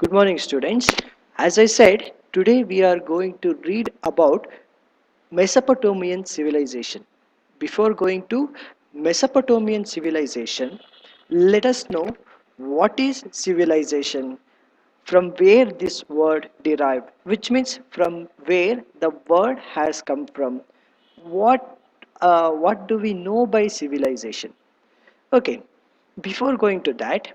Good morning, students. As I said, today we are going to read about Mesopotamian civilization. Before going to Mesopotamian civilization, let us know what is civilization, from where this word derived, which means from where the word has come from. What do we know by civilization? Okay, before going to that,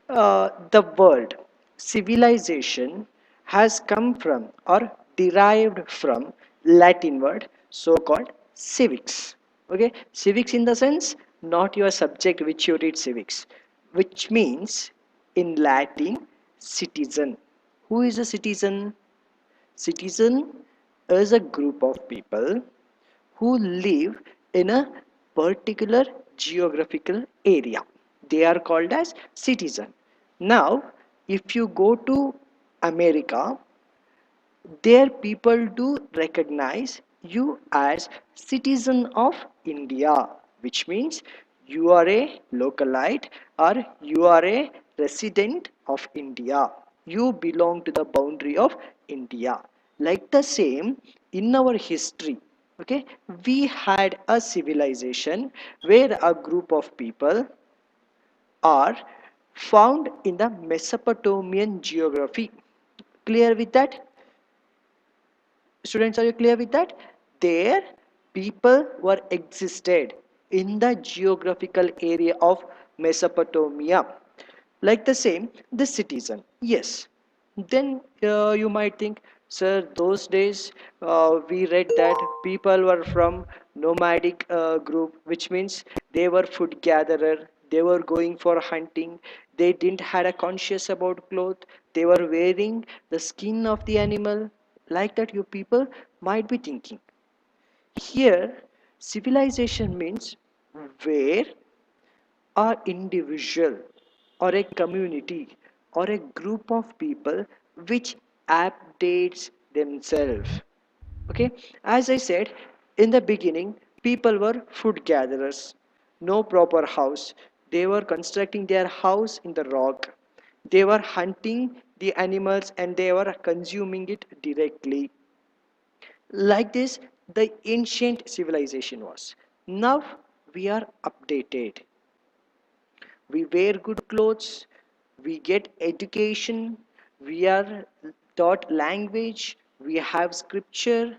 the word civilization has come from or derived from Latin word so called civics. Okay, civics in the sense not your subject which you read civics, which means in Latin citizen. Who is a citizen? Citizen is a group of people who live in a particular geographical area. They are called as citizen. Now, if you go to America, there people do recognize you as citizen of India, which means you are a localite or you are a resident of India. You belong to the boundary of India. Like the same in our history, okay, we had a civilization where a group of people are found in the Mesopotamian geography. Clear with that? Students, are you clear with that? There, people were existed in the geographical area of Mesopotamia. Like the same, the citizen. Yes. Then you might think, sir, those days we read that people were from nomadic group, which means they were food gatherer. They were going for hunting. They didn't had a conscious about clothes. They were wearing the skin of the animal. Like that, you people might be thinking. Here, civilization means where a individual or a community or a group of people which updates themselves. Okay, as I said in the beginning, people were food gatherers, no proper house. They were constructing their house in the rock. They were hunting the animals and they were consuming it directly. Like this, the ancient civilization was. Now we are updated. We wear good clothes, we get education, we are taught language, we have scripture,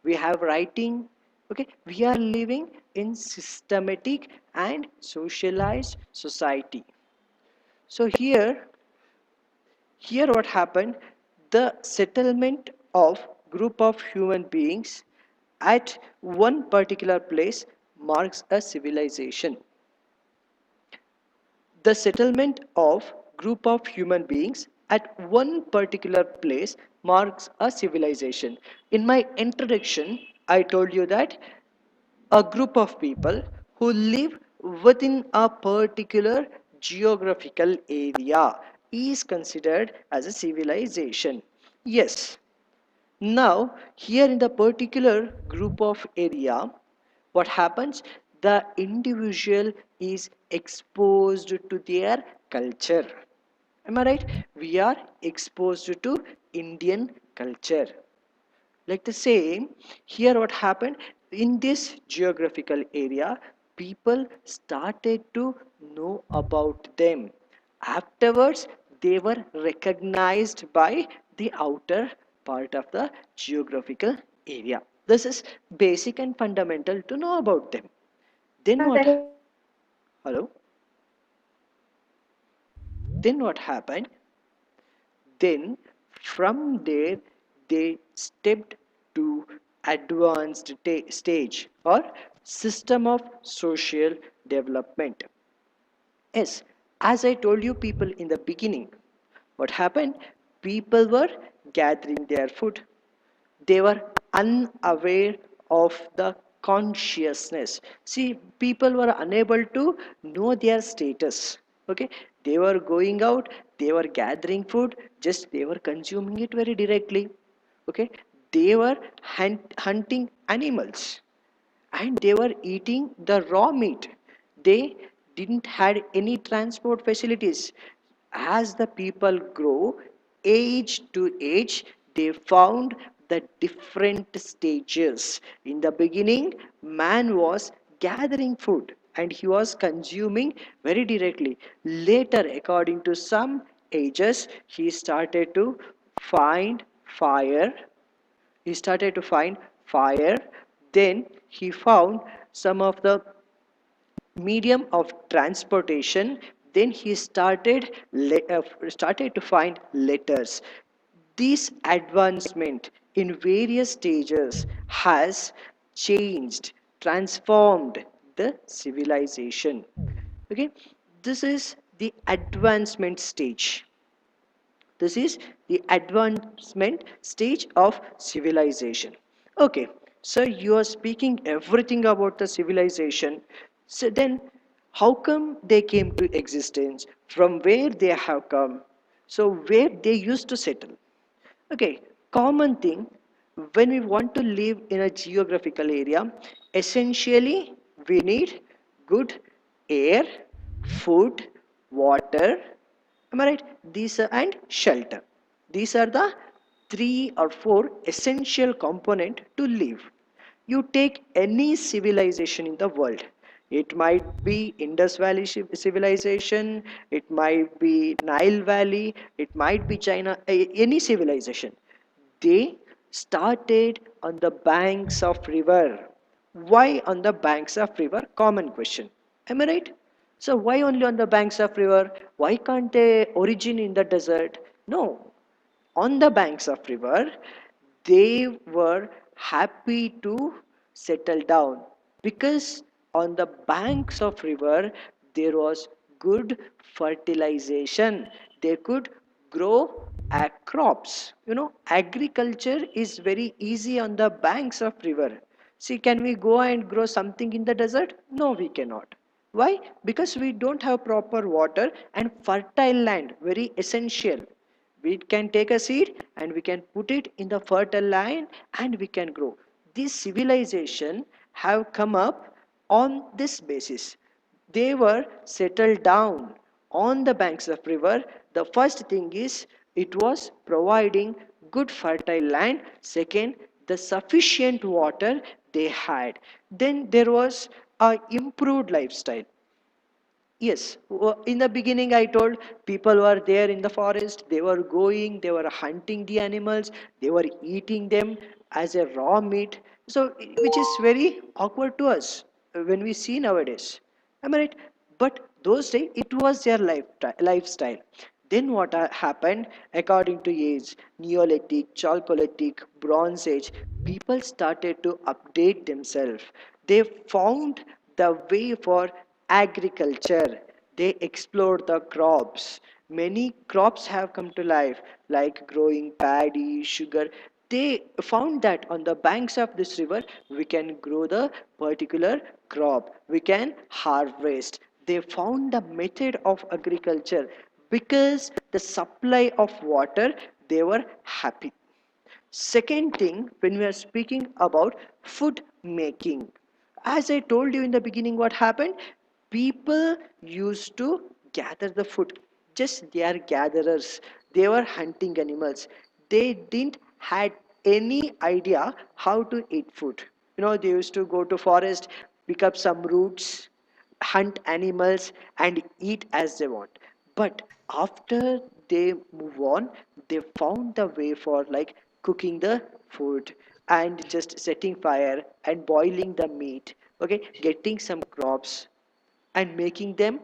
we have writing. Okay, we are living in systematic and socialized society. So here what happened, the settlement of group of human beings at one particular place marks a civilization. The settlement of group of human beings at one particular place marks a civilization. In my introduction, I told you that a group of people who live within a particular geographical area is considered as a civilization. Yes. Now, here in the particular group of area, what happens? The individual is exposed to their culture. Am I right? We are exposed to Indian culture. Like the same, here what happened? In this geographical area, people started to know about them. Afterwards, they were recognized by the outer part of the geographical area. This is basic and fundamental to know about them. Then what? Hello? Then what happened? Then from there they stepped to advanced stage or system of social development. Yes, as I told you people in the beginning, what happened? People were gathering their food. They were unaware of the consciousness. See, people were unable to know their status. Okay, they were going out, they were gathering food, just they were consuming it very directly. Okay, they were hunting animals and they were eating the raw meat. They didn't had any transport facilities. As the people grow, age to age, they found the different stages. In the beginning, man was gathering food and he was consuming very directly. Later, according to some ages, he started to find fire. He started to find fire. Then he found some of the medium of transportation. Then he started to find letters. This advancement in various stages has changed, transformed the civilization. Okay, this is the advancement stage. This is the advancement stage of civilization. Okay, so you are speaking everything about the civilization. So then, how come they came to existence? From where they have come? So where they used to settle? Okay, common thing when we want to live in a geographical area, essentially we need good air, food, water, am I right? These are, and shelter. These are the three or four essential component to live. You take any civilization in the world. It might be Indus Valley civilization, it might be Nile Valley, it might be China, any civilization. They started on the banks of river. Why on the banks of river? Common question. Am I right? So why only on the banks of river? Why can't they origin in the desert? No, on the banks of river, they were happy to settle down because on the banks of river there was good fertilization. They could grow crops. Agriculture is very easy on the banks of river. See, can we go and grow something in the desert? No, we cannot. Why? Because we don't have proper water and fertile land, very essential. We can take a seed and we can put it in the fertile land and we can grow. This civilization have come up on this basis. They were settled down on the banks of river. The first thing is it was providing good fertile land. Second, the sufficient water they had. Then there was a improved lifestyle. Yes, in the beginning I told people were there in the forest, they were going, they were hunting the animals, they were eating them as a raw meat. So, which is very awkward to us when we see nowadays. Am I right? But those days it was their lifestyle. Then what happened according to age, Neolithic, Chalcolithic, Bronze Age, people started to update themselves. They found the way for agriculture. They explored the crops. Many crops have come to life, like growing paddy, sugar. They found that on the banks of this river, we can grow the particular crop. We can harvest. They found the method of agriculture because the supply of water, they were happy. Second thing, when we are speaking about food making, as I told you in the beginning, what happened? People used to gather the food. Just they are gatherers. They were hunting animals. They didn't had any idea how to eat food. They used to go to forest, pick up some roots, hunt animals and eat as they want. But after they move on, they found the way for like cooking the food and just setting fire and boiling the meat. Okay, getting some crops and making them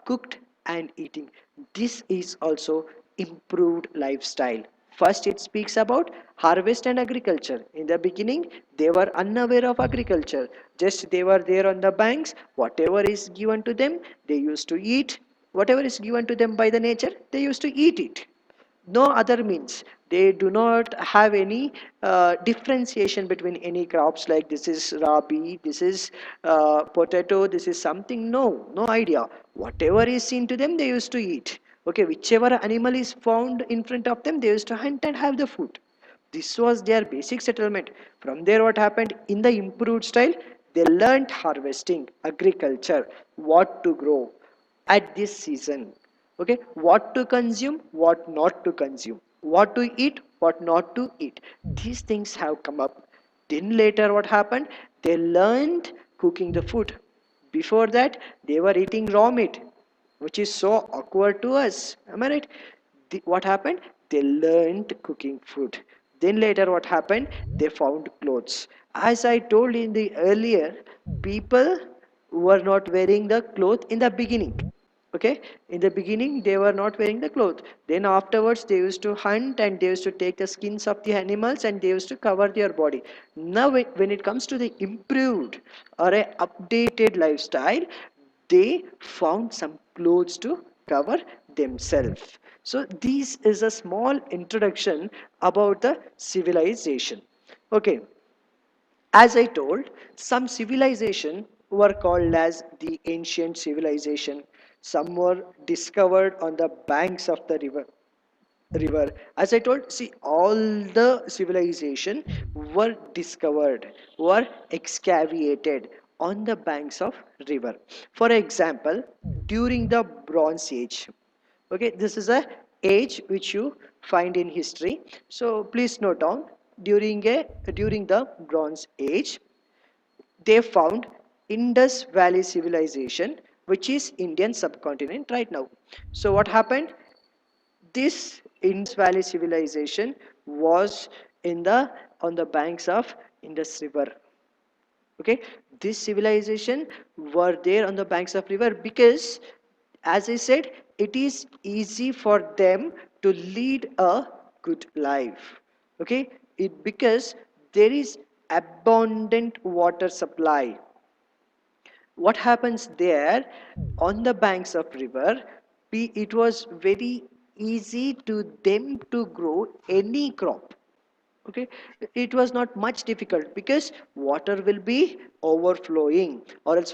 cooked and eating. This is also improved lifestyle. First, it speaks about harvest and agriculture. In the beginning, they were unaware of agriculture. Just they were there on the banks. Whatever is given to them, they used to eat. Whatever is given to them by the nature, they used to eat it. No other means. They do not have any differentiation between any crops like this is rabi, this is potato, this is something. No, no idea. Whatever is seen to them, they used to eat. Okay, whichever animal is found in front of them, they used to hunt and have the food. This was their basic settlement. From there, what happened in the improved style? They learnt harvesting, agriculture, what to grow at this season. Okay, what to consume, what not to consume, what to eat, what not to eat. These things have come up. Then later what happened, they learned cooking the food. Before that they were eating raw meat, which is so awkward to us, am I right? What happened, they learned cooking food. Then later what happened, they found clothes. As I told in the earlier, people were not wearing the cloth in the beginning. Okay, in the beginning they were not wearing the cloth. Then afterwards they used to hunt and they used to take the skins of the animals and they used to cover their body. Now when it comes to the improved or a updated lifestyle, they found some clothes to cover themselves. So this is a small introduction about the civilization. Okay, as I told, some civilization were called as the ancient civilization. Some were discovered on the banks of the river. As I told, see, all the civilization were discovered, were excavated on the banks of river. For example, during the Bronze Age. Okay, this is a age which you find in history. So please note down, during the Bronze Age, they found Indus Valley civilization, which is Indian subcontinent right now. So what happened? This Indus Valley civilization was in the on the banks of Indus River. Okay, this civilization were there on the banks of river because, as I said, it is easy for them to lead a good life. Okay, it because there is abundant water supply. What happens there on the banks of river, it was very easy to them to grow any crop. Okay, it was not much difficult because water will be overflowing, or else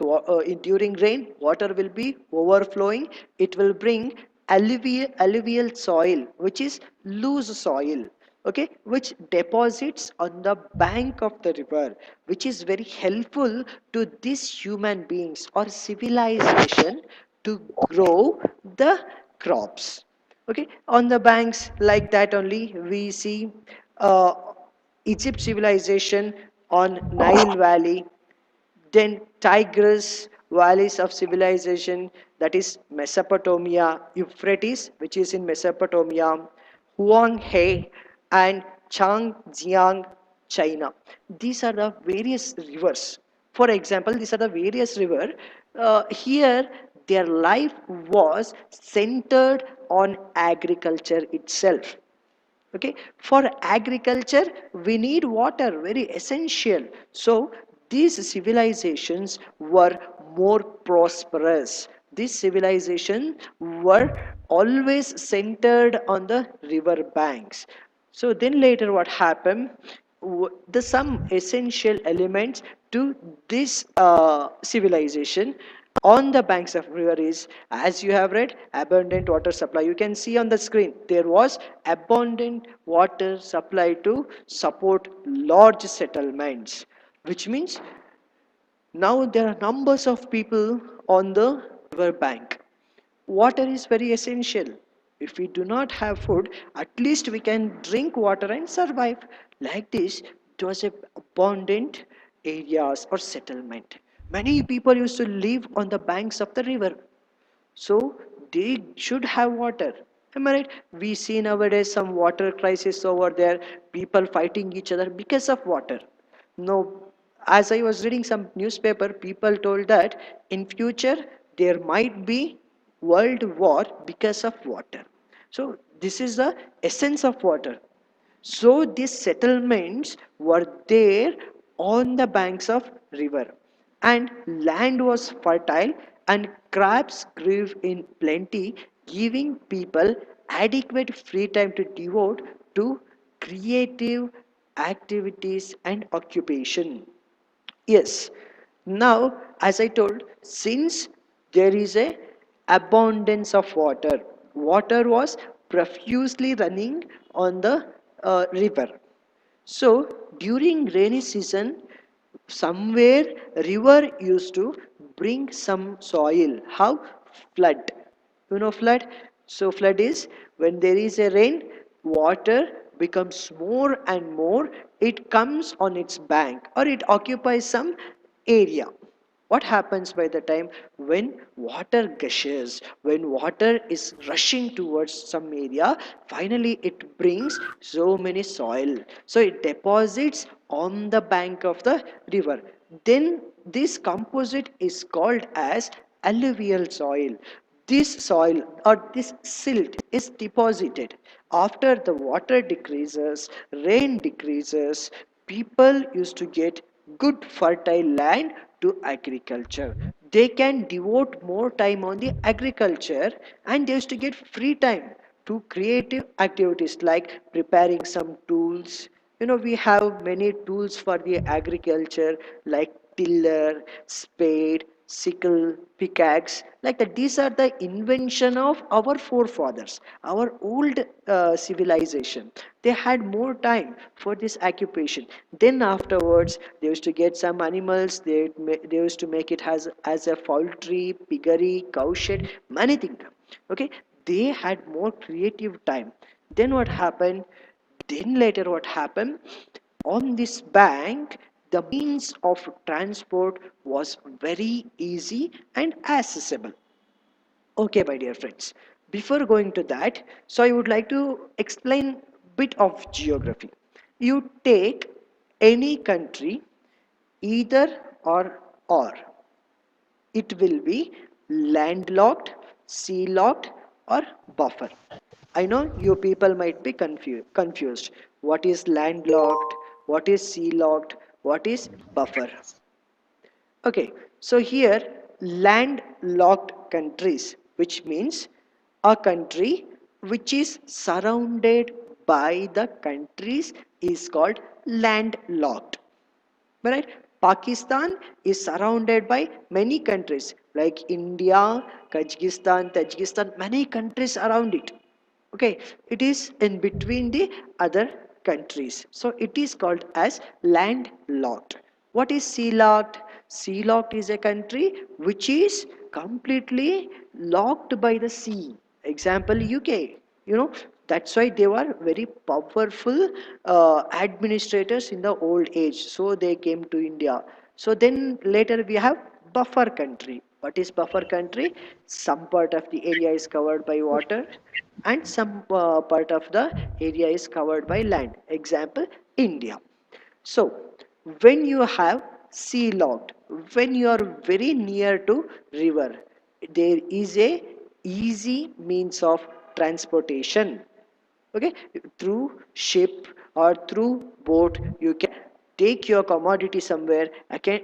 during rain water will be overflowing. It will bring alluvial soil, which is loose soil. Okay, which deposits on the bank of the river, which is very helpful to these human beings or civilization to grow the crops. Okay, on the banks like that only we see uh, Egypt civilization on Nile Valley, then Tigris valleys of civilization, that is Mesopotamia, Euphrates, which is in Mesopotamia, Huang He, and Changjiang, China. These are the various rivers. For example, these are the various rivers. Here, their life was centered on agriculture itself. Okay, for agriculture we need water, very essential. So these civilizations were more prosperous. These civilizations were always centered on the river banks. So then later what happened, the some essential elements to this civilization on the banks of river is, as you have read, abundant water supply. You can see on the screen there was abundant water supply to support large settlements, which means now there are numbers of people on the river bank. Water is very essential. If we do not have food, at least we can drink water and survive. Like this, it was a abundant areas or settlement. Many people used to live on the banks of the river. So they should have water. Am I right? We see nowadays some water crisis over there, people fighting each other because of water. No, as I was reading some newspaper, people told that in future there might be world war because of water. So this is the essence of water. So these settlements were there on the banks of river, and land was fertile and crops grew in plenty, giving people adequate free time to devote to creative activities and occupation. Yes. Now, as I told, since there is a abundance of water, water was profusely running on the river. So during rainy season, somewhere river used to bring some soil. How? Flood. You know flood? So flood is when there is a rain, water becomes more and more, it comes on its bank or it occupies some area. What happens by the time when water gushes, when water is rushing towards some area, finally it brings so many soil. So it deposits on the bank of the river. Then this composite is called as alluvial soil. This soil or this silt is deposited after the water decreases, rain decreases, people used to get good fertile land to agriculture. They can devote more time on the agriculture and they used to get free time to creative activities like preparing some tools. We have many tools for the agriculture like tiller, spade, sickle, pickaxe. Like that, these are the invention of our forefathers, our old civilization. They had more time for this occupation. Then afterwards, they used to get some animals. They used to make it as a poultry, piggery, cow shed, many things. Okay, they had more creative time. Then what happened? Then later what happened? On this bank, the means of transport was very easy and accessible. Okay, my dear friends. Before going to that, so I would like to explain bit of geography. You take any country, either or. It will be landlocked, sea locked, or buffer. I know you people might be confused. What is landlocked? What is sea locked? What is buffer? Okay, so here landlocked countries, which means a country which is surrounded by the countries is called landlocked. Right? Pakistan is surrounded by many countries like India, Kyrgyzstan, Tajikistan, many countries around it. Okay, it is in between the other countries. So it is called as landlocked. What is sea locked? Sea locked is a country which is completely locked by the sea. Example UK. That's why they were very powerful administrators in the old age. So they came to India. So then later we have buffer country. What is buffer country? Some part of the area is covered by water and some part of the area is covered by land. Example, India. So when you have sea locked, when you are very near to river, there is a easy means of transportation. Okay, through ship or through boat you can take your commodity somewhere.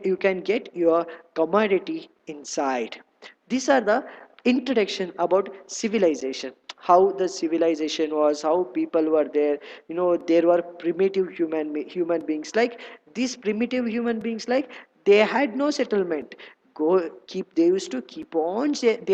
You can get your commodity inside. These are the introduction about civilization, how the civilization was, how people were there. There were primitive human beings. Like these primitive human beings, like they had no settlement. They used to keep on changing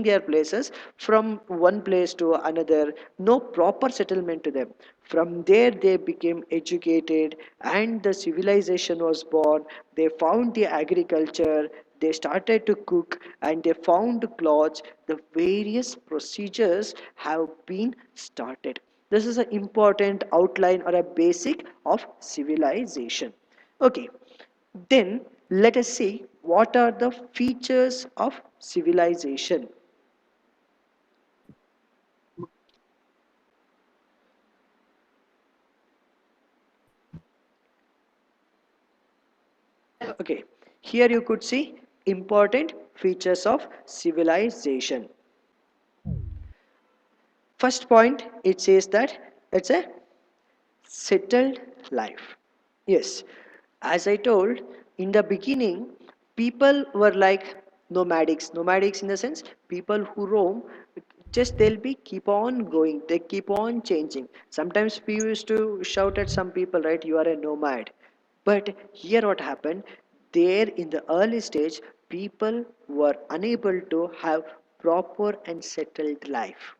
their places from one place to another. No proper settlement to them. From there they became educated and the civilization was born. They found the agriculture, they started to cook, and they found clothes. The various procedures have been started. This is an important outline or a basic of civilization. Okay, then let us see what are the features of civilization. Okay, here you could see important features of civilization. First point, it says that it's a settled life. Yes, as I told in the beginning, people were like nomadics. Nomadics in the sense, people who roam, just they'll be keep on going, they keep on changing. Sometimes we used to shout at some people, right? You are a nomad. But here what happened, there in the early stage, people were unable to have proper and settled life.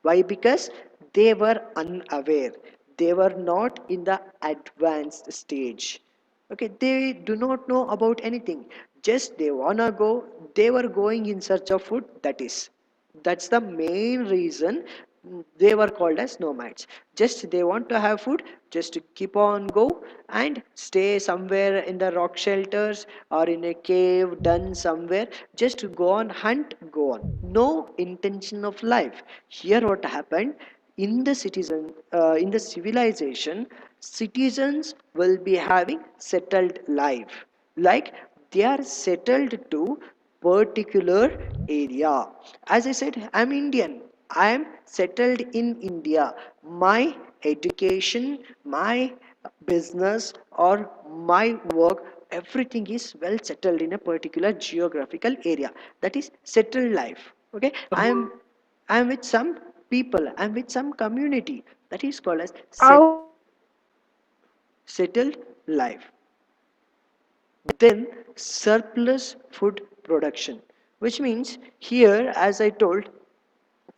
Why? Because they were unaware. They were not in the advanced stage. Okay, they do not know about anything. Just they wanna go, they were going in search of food, that is. That's the main reason they were called as nomads. Just they want to have food, just to keep on go and stay somewhere in the rock shelters or in a cave done somewhere, just to go on hunt, go on. No intention of life. Here what happened, in the civilization, citizens will be having settled life, like they are settled to particular area. As I said, I'm Indian, I am settled in India. My education, my business or my work, everything is well settled in a particular geographical area. That is settled life. Okay, I'm with some people, I'm with some community. That is called as settled life. Then surplus food production, which means here, as I told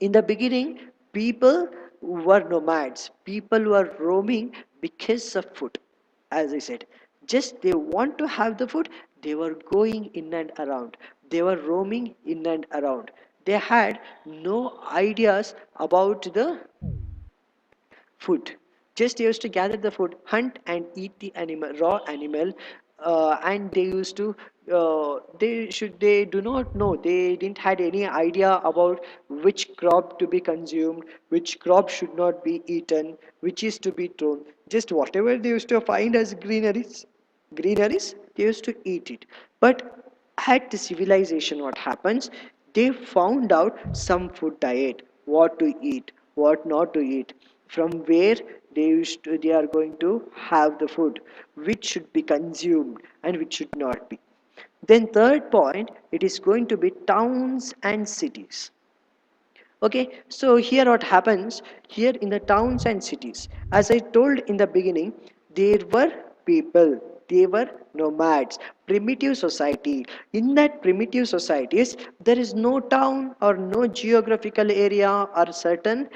in the beginning, people were nomads, people were roaming because of food. As I said, just they want to have the food, they were going in and around, they were roaming in and around. They had no ideas about the food. Just they used to gather the food, hunt and eat the animal, raw animal, and they used to. They do not know. They didn't had any idea about which crop to be consumed, which crop should not be eaten, which is to be thrown. Just whatever they used to find as greeneries, they used to eat it. But at the civilization, what happens? They found out some food diet, what to eat, what not to eat, from where they are going to have the food, which should be consumed and which should not be. Then third point, it is going to be towns and cities. Okay, so here what happens, here in the towns and cities, as I told in the beginning, there were people, they were nomads, primitive society. In that primitive societies, there is no town or no geographical area or certain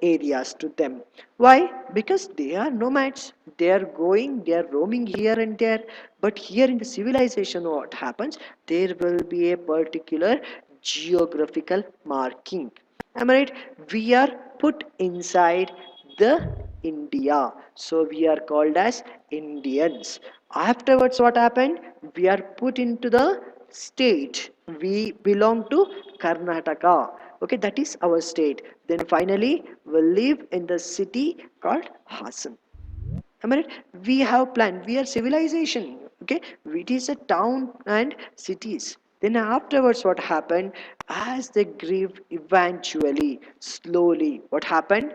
areas to them. Why? Because they are nomads. They are going, they are roaming here and there. But here in the civilization, what happens? There will be a particular geographical marking. Am I right? We are put inside the India. So we are called as Indians. Afterwards, what happened? We are put into the state. We belong to Karnataka. Okay, that is our state. Then finally, we live in the city called Hassan. Am I right? We have planned. We are civilization. Okay, it is a town and cities. Then afterwards, what happened? As they grew, eventually, slowly, what happened?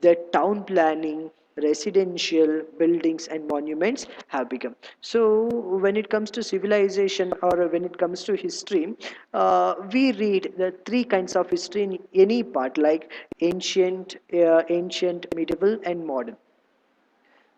The town planning, residential buildings, and monuments have become. So, when it comes to civilization or when it comes to history, we read the three kinds of history in any part, like ancient, medieval, and modern.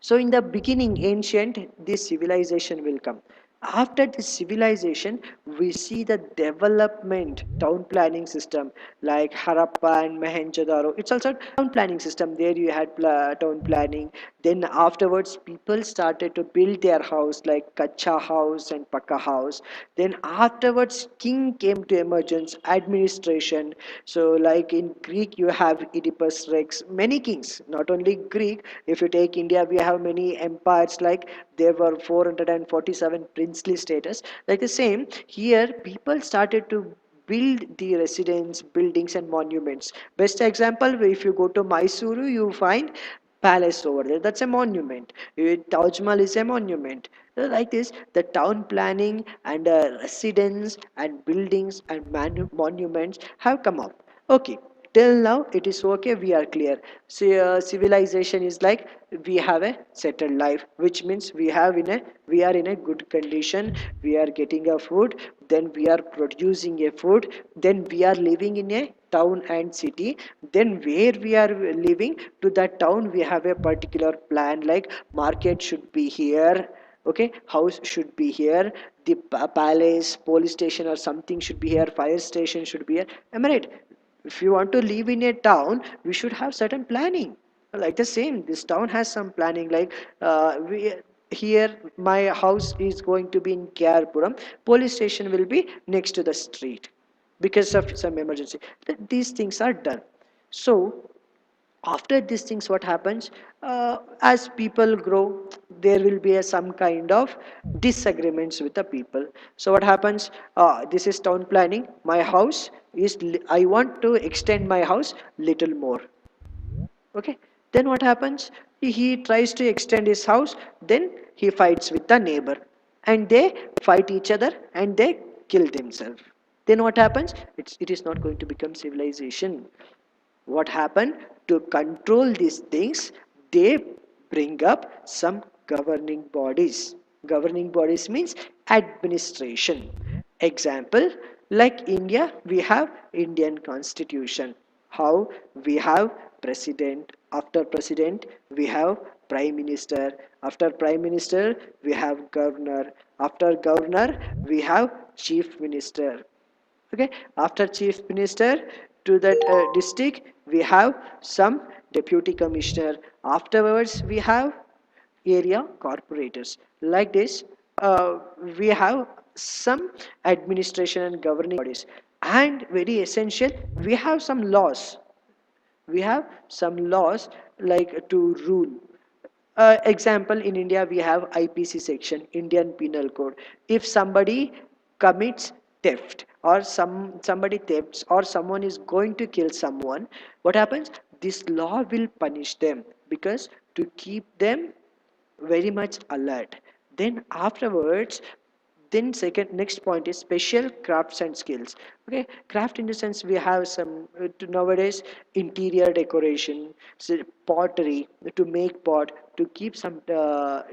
So in the beginning, ancient, this civilization will come. After this civilization, we see the development town planning system like Harappa and Mohenjo-daro. It's also a town planning system. There you had town planning. Then afterwards, people started to build their house like Kacha house and Pakka house. Then afterwards, king came to emergence, administration. So like in Greek, you have Oedipus Rex, many kings, not only Greek. If you take India, we have many empires, like there were 447 princely status. Like the same, here people started to build the residence, buildings and monuments. Best example, if you go to Mysuru, you find palace over there. That's a monument. Taj Mahal is a monument. Like this, the town planning and residence and buildings and monuments have come up. Okay, till now it is okay. We are clear. So, civilization is like we have a settled life, which means we are in a good condition. We are getting a food. Then we are producing a food. Then we are living in a town and city. Then where we are living, to that town we have a particular plan, like market should be here. Okay, house should be here, the palace, police station or something should be here, fire station should be here. Am I right? If you want to live in a town, we should have certain planning. Like the same, this town has some planning, like we here my house is going to be in Kyarpuram, police station will be next to the street. because of some emergency. These things are done. So after these things, what happens, as people grow, there will be some kind of disagreements with the people. So what happens, this is town planning, my house is I want to extend my house little more. Okay, then what happens, he tries to extend his house, then he fights with the neighbor, and they fight each other and they kill themselves. Then what happens, it is not going to become civilization. What happened, to control these things, they bring up some governing bodies. Governing bodies means administration. Example, like India, we have Indian constitution. How, we have president, after president we have prime minister, after prime minister we have governor, after governor we have chief minister. Okay, after chief minister, to that district we have some deputy commissioner, afterwards we have area corporators. Like this, we have some administration and governing bodies, and very essential, we have some laws. We have some laws like to rule. Example, in India we have IPC section, Indian Penal Code. If somebody commits theft, or somebody thefts, or someone is going to kill someone, what happens? This law will punish them, because to keep them very much alert. Then afterwards, then second next point is special crafts and skills. Okay, craft in the sense, we have some nowadays interior decoration, so pottery, to make pot, to keep some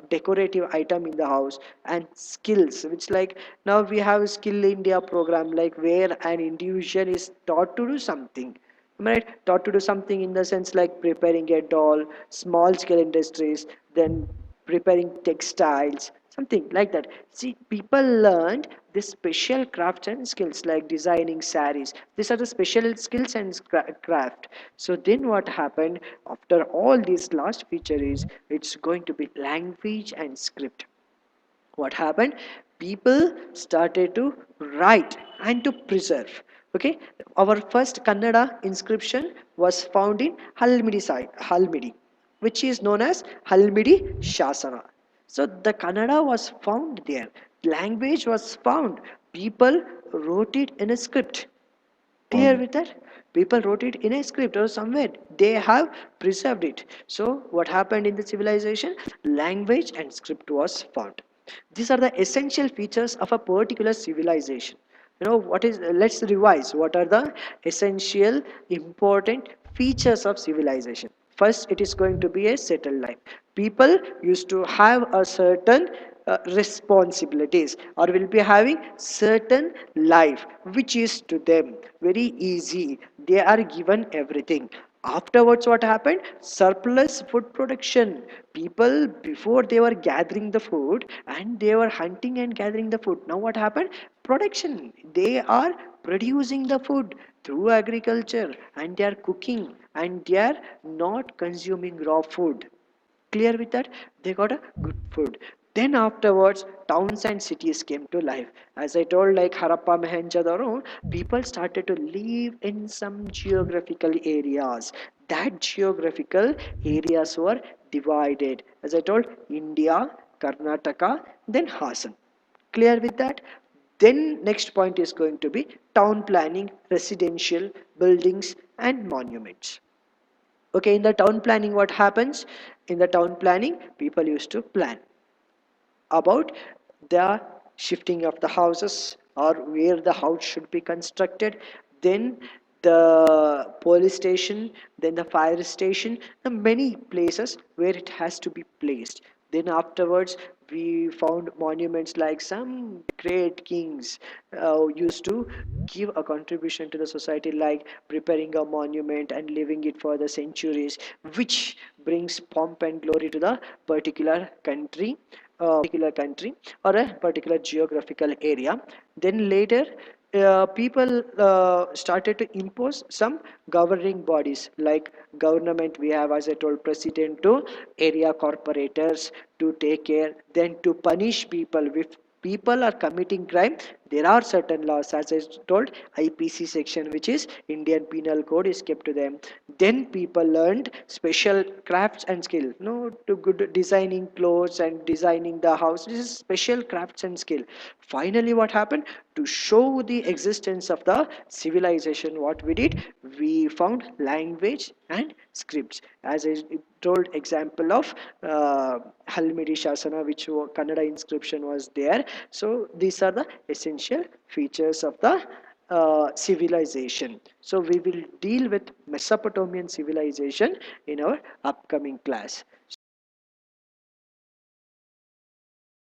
decorative item in the house, and skills, which like now we have skill India program, like where an individual is taught to do something. Am I right? Taught to do something in the sense like preparing a doll, small scale industries, then preparing textiles, something like that. See, people learned the special crafts and skills like designing saris. These are the special skills and craft. So then what happened, after all these last feature is, it's going to be language and script. What happened, people started to write and to preserve. Okay, our first Kannada inscription was found in Halmidi side, Halmidi, which is known as Halmidi Shasana. So the Kannada was found there, language was found, people wrote it in a script. Clear with that? People wrote it in a script or somewhere. They have preserved it. So what happened in the civilization? Language and script was found. These are the essential features of a particular civilization. You know what is? Let's revise. What are the essential, important features of civilization? First, it is going to be a settled life. People used to have a certain responsibilities, or will be having certain life which is to them very easy. They are given everything. Afterwards, what happened? Surplus food production. People before, they were gathering the food and they were hunting and gathering the food. Now what happened? Production. They are producing the food through agriculture, and they are cooking, and they are not consuming raw food. Clear with that? They got a good food. Then afterwards, towns and cities came to life. As I told, like Harappa, Mohenjo-daro, people started to live in some geographical areas. That geographical areas were divided, as I told, India, Karnataka, then Hassan. Clear with that? Then next point is going to be town planning, residential buildings and monuments. Okay, in the town planning, what happens? In the town planning, people used to plan about the shifting of the houses, or where the house should be constructed, then the police station, then the fire station, the many places where it has to be placed. Then afterwards, we found monuments, like some great kings used to give a contribution to the society, like preparing a monument and leaving it for the centuries, which brings pomp and glory to the particular country or a particular geographical area. Then later, people started to impose some governing bodies, like government. We have, as I told, president to area corporators to take care, then to punish people if people are committing crime. There are certain laws, as I told, IPC section, which is Indian Penal Code, is kept to them. Then people learned special crafts and skill, to good designing clothes and designing the house. This is special crafts and skill. Finally, what happened? To show the existence of the civilization, what we did, we found language and scripts. As I told, example of Halmidi Shasana, which Kannada inscription was there. So these are the essential features of the civilization. So we will deal with Mesopotamian civilization in our upcoming class.